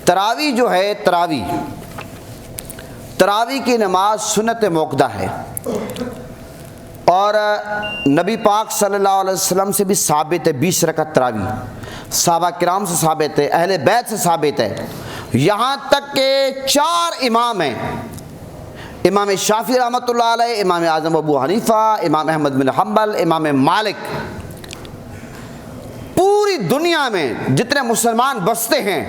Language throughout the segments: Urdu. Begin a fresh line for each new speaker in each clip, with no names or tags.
تراویح جو ہے، تراویح کی نماز سنت موقدہ ہے، اور نبی پاک صلی اللہ علیہ وسلم سے بھی ثابت ہے 20 رکعت تراویح، صحابہ کرام سے ثابت ہے، اہل بیت سے ثابت ہے، یہاں تک کہ 4 امام ہیں، امام شافعی رحمۃ اللہ علیہ، امام اعظم ابو حنیفہ، امام احمد بن حنبل، امام مالک، پوری دنیا میں جتنے مسلمان بستے ہیں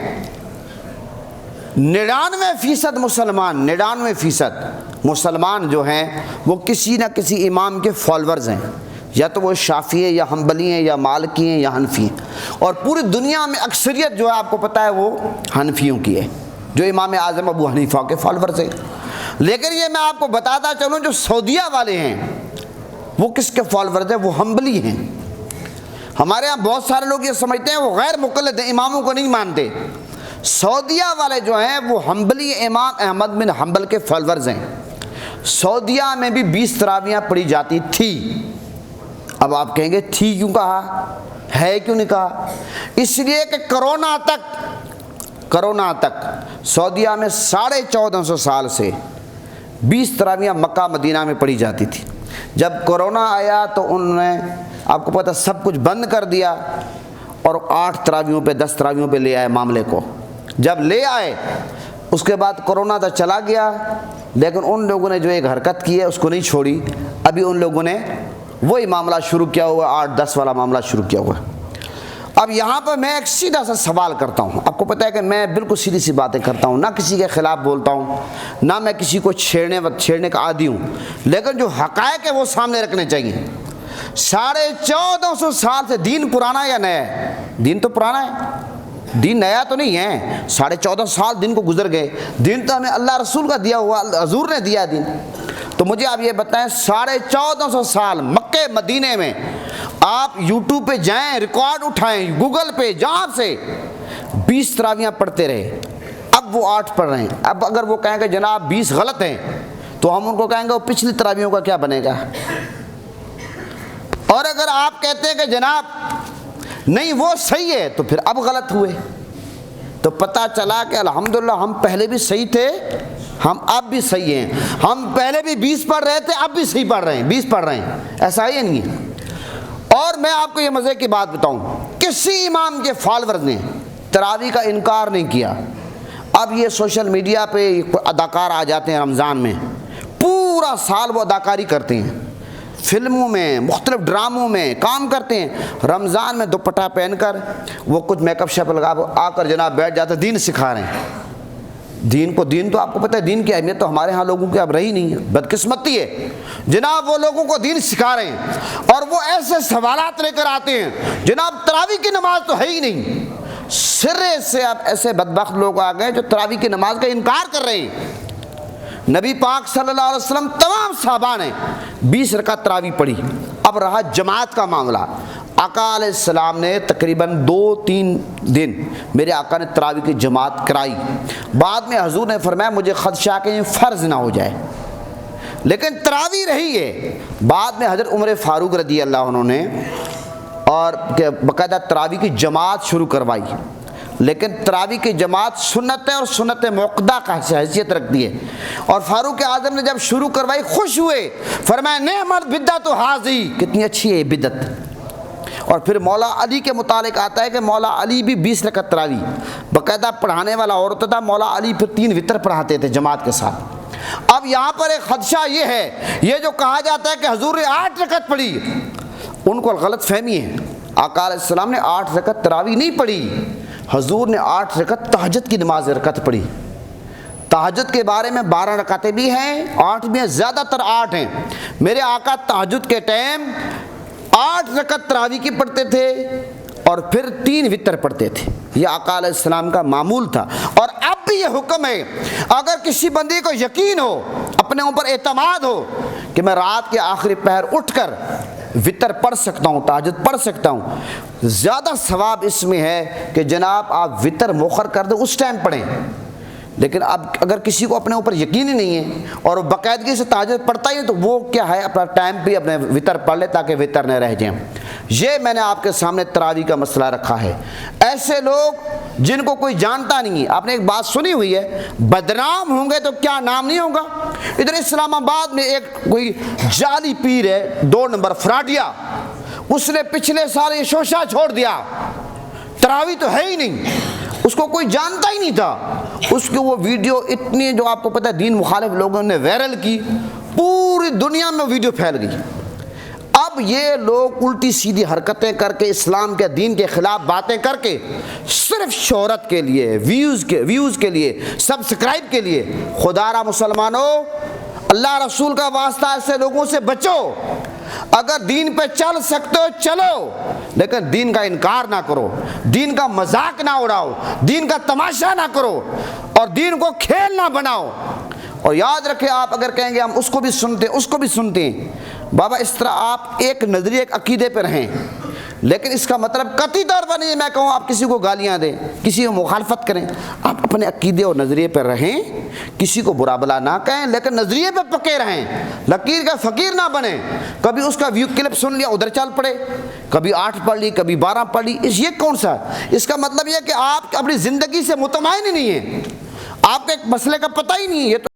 99% مسلمان جو ہیں وہ کسی نہ کسی امام کے فالورز ہیں، یا تو وہ شافعی ہیں یا حنبلی ہیں یا مالکی ہیں یا حنفی ہیں، اور پوری دنیا میں اکثریت جو ہے آپ کو پتہ ہے وہ حنفیوں کی ہے، جو امام اعظم ابو حنیفہ کے فالورز ہیں۔ لیکن یہ میں آپ کو بتاتا چلوں جو سعودیہ والے ہیں وہ کس کے فالورز ہیں؟ وہ حنبلی ہیں۔ ہمارے ہاں بہت سارے لوگ یہ سمجھتے ہیں وہ غیر مقلد ہیں، اماموں کو نہیں مانتے۔ سعودیہ والے جو ہیں وہ حنبلی امام احمد بن حنبل کے فالورز ہیں۔ سعودیہ میں بھی 20 تراویحیں پڑھی جاتی تھی۔ اب آپ کہیں گے تھی کیوں کہا، ہے کیوں نہیں کہا؟ اس لیے کہ کرونا تک سعودیہ میں 1450 سال سے 20 تراویحیں مکہ مدینہ میں پڑھی جاتی تھی۔ جب کرونا آیا تو انہوں نے آپ کو پتہ سب کچھ بند کر دیا اور 8 تراویحوں پہ 10 تراویحوں پہ لے آئے معاملے کو۔ جب لے آئے اس کے بعد کرونا تو چلا گیا، لیکن ان لوگوں نے جو ایک حرکت کی ہے اس کو نہیں چھوڑی، ابھی ان لوگوں نے وہی معاملہ شروع کیا ہوا ہے، 8-10 والا معاملہ شروع کیا ہوا ہے۔ اب یہاں پر میں ایک سیدھا سا سوال کرتا ہوں، آپ کو پتہ ہے کہ میں بالکل سیدھی سی باتیں کرتا ہوں، نہ کسی کے خلاف بولتا ہوں، نہ میں کسی کو چھیڑنے کا عادی ہوں، لیکن جو حقائق ہے وہ سامنے رکھنے چاہیے۔ 1450 سال سے دین پرانا یا نیا ہے؟ دین تو پرانا ہے، دین نیا تو نہیں ہے۔ 14.5 سال دین کو گزر گئے، دین تو ہمیں اللہ رسول کا دیا ہوا، حضور نے دیا دین۔ تو مجھے آپ یہ بتائیں 1450 سال مکے مدینے میں آپ یوٹیوب پہ جائیں، ریکارڈ اٹھائیں، گوگل پہ جہاں سے 20 تراویحیں پڑھتے رہے، اب وہ 8 پڑھ رہے ہیں۔ اب اگر وہ کہیں کہ جناب 20 غلط ہیں تو ہم ان کو کہیں گے وہ پچھلی تراویحوں کا کیا بنے گا؟ اور اگر آپ کہتے ہیں کہ جناب نہیں وہ صحیح ہے تو پھر اب غلط ہوئے، تو پتہ چلا کہ الحمدللہ ہم پہلے بھی صحیح تھے، ہم اب بھی صحیح ہیں، ہم پہلے بھی 20 پڑھ رہے تھے اب بھی صحیح پڑھ رہے ہیں، 20 پڑھ رہے ہیں، ایسا ہی نہیں ہے۔ اور میں آپ کو یہ مزے کی بات بتاؤں، کسی امام کے فالورز نے تراویح کا انکار نہیں کیا۔ اب یہ سوشل میڈیا پہ اداکار آ جاتے ہیں رمضان میں، پورا سال وہ اداکاری کرتے ہیں، فلموں میں مختلف ڈراموں میں کام کرتے ہیں، رمضان میں دوپٹہ پہن کر وہ کچھ میک اپ شیپ لگا آ کر جناب بیٹھ جاتے دین سکھا رہے ہیں۔ دین تو آپ کو پتہ ہے دین کی اہمیت تو ہمارے ہاں لوگوں کی اب رہی نہیں ہے، بدقسمتی ہے جناب، وہ لوگوں کو دین سکھا رہے ہیں اور وہ ایسے سوالات لے کر آتے ہیں جناب تراویح کی نماز تو ہے ہی نہیں۔ سرے سے اب ایسے بدبخت لوگ آ گئے جو تراویح کی نماز کا انکار کر رہے ہیں۔ نبی پاک صلی اللہ علیہ وسلم تمام صحابہ نے 20 رکعت تراویح پڑھی۔ اب رہا جماعت کا معاملہ، آقا علیہ السلام نے تقریباً 2-3 دن میرے آقا نے تراویح کی جماعت کرائی، بعد میں حضور نے فرمایا مجھے خدشہ کہ یہ فرض نہ ہو جائے، لیکن تراویح رہی ہے۔ بعد میں حضرت عمر فاروق رضی اللہ عنہ نے اور باقاعدہ تراویح کی جماعت شروع کروائی، لیکن تراویح کی جماعت سنت ہے اور سنت موقدہ کا حیثیت رکھتی ہے، اور فاروق اعظم نے جب شروع کروائی خوش ہوئے، فرمایا نعمت بدعت ھذی، کتنی اچھی ہے یہ بدعت۔ اور پھر مولا علی کے متعلق آتا ہے کہ مولا علی بھی 20 رکعت تراویح باقاعدہ پڑھانے والا اور ہوتا تھا، مولا علی پھر 3 وتر پڑھاتے تھے جماعت کے ساتھ۔ اب یہاں پر ایک خدشہ یہ ہے، یہ جو کہا جاتا ہے کہ حضور نے 8 رکعت پڑھی، ان کو غلط فہمی ہے، آقا علیہ السلام نے 8 رکعت تراویح نہیں پڑھی، حضور نے 8 رکعت تہجد کی نماز رکعت پڑھی۔ تہجد کے بارے میں 12 رکعتیں بھی ہیں، 8 بھی ہیں، زیادہ تر 8 ہیں۔ میرے آقا تہجد کے ٹائم 8 رکعت تراویح کی پڑھتے تھے اور پھر 3 وتر پڑھتے تھے، یہ آقا علیہ السلام کا معمول تھا۔ اور اب بھی یہ حکم ہے، اگر کسی بندے کو یقین ہو، اپنے اوپر اعتماد ہو کہ میں رات کے آخری پہر اٹھ کر وتر پڑھ سکتا ہوں، تہجد پڑھ سکتا ہوں، زیادہ ثواب اس میں ہے کہ جناب آپ وتر مؤخر کر دیں، اس ٹائم پڑھیں۔ لیکن اب اگر کسی کو اپنے اوپر یقین ہی نہیں ہے اور وہ باقاعدگی سے تہجد پڑھتا ہی ہے تو وہ کیا ہے اپنا ٹائم پہ اپنے وتر پڑھ لے تاکہ وتر نہ رہ جائیں۔ یہ میں نے آپ کے سامنے تراویح کا مسئلہ رکھا ہے۔ ایسے لوگ جن کو کوئی جانتا نہیں ہے، آپ نے ایک بات سنی ہوئی ہے، بدنام ہوں گے تو کیا نام نہیں ہوگا۔ ادھر اسلام آباد میں ایک کوئی جعلی پیر ہے 2 نمبر فراڈیا، اس نے پچھلے سال یہ شوشہ چھوڑ دیا، تراویح تو ہے ہی نہیں، اس کو کوئی جانتا ہی نہیں تھا، اس کی وہ ویڈیو اتنی جو آپ کو پتہ ہے دین مخالف لوگوں نے وائرل کی، پوری دنیا میں ویڈیو پھیل گئی۔ اب یہ لوگ الٹی سیدھی حرکتیں کر کے اسلام کے دین کے خلاف باتیں کر کے صرف شہرت کے لیے، ویوز کے لیے، سبسکرائب کے لیے، خدا را مسلمانوں اللہ رسول کا واسطہ ایسے لوگوں سے بچو۔ اگر دین پہ چل سکتے ہو چلو، لیکن دین کا انکار نہ کرو، دین کا مذاق نہ اڑاؤ، دین کا تماشا نہ کرو، اور دین کو کھیل نہ بناؤ۔ اور یاد رکھیں، آپ اگر کہیں گے ہم اس کو بھی سنتے ہیں اس کو بھی سنتے ہیں، بابا اس طرح آپ ایک نظریے ایک عقیدے پہ رہیں، لیکن اس کا مطلب قطعی طور پر نہیں میں کہوں آپ کسی کو گالیاں دیں، کسی کو مخالفت کریں، آپ اپنے عقیدے اور نظریے پہ رہیں، کسی کو برا بلا نہ کہیں، لیکن نظریے پہ پکے رہیں، لکیر کا فقیر نہ بنیں۔ کبھی اس کا ویو کلپ سن لیا ادھر چل پڑے، کبھی 8 پڑھ لی کبھی 12 پڑھ لی، یہ کون سا؟ اس کا مطلب یہ کہ آپ اپنی زندگی سے مطمئن ہی نہیں ہیں، آپ کو ایک مسئلے کا پتہ ہی نہیں ہے، یہ تو